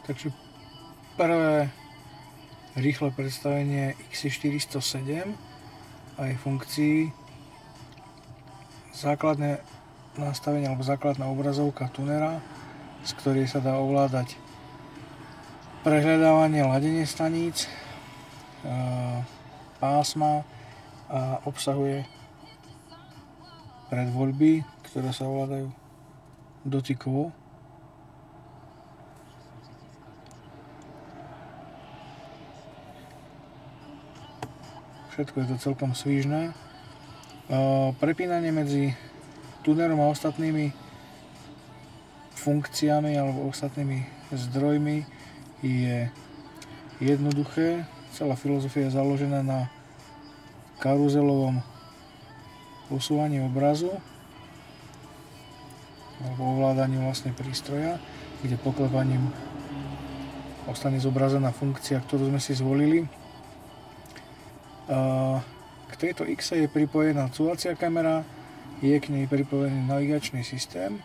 Takže prvé rýchle predstavenie XC407 a jej funkcií, základné nastavenie alebo základná obrazovka tunera, z ktorej sa dá ovládať prehľadávanie, ladenie staníc, pásma a obsahuje predvoľby, ktoré sa ovládajú dotykovo. Všetko je to celkom svížné. Prepínanie medzi tunerom a ostatnými funkciami alebo ostatnými zdrojmi je jednoduché. Celá filozofia je založená na karuzelovom posúvaní obrazu alebo ovládaní vlastne prístroja, kde poklepaním ostane zobrazená funkcia, ktorú sme si zvolili. K tejto X je pripojená cúvacia kamera, je k nej pripojený navigačný systém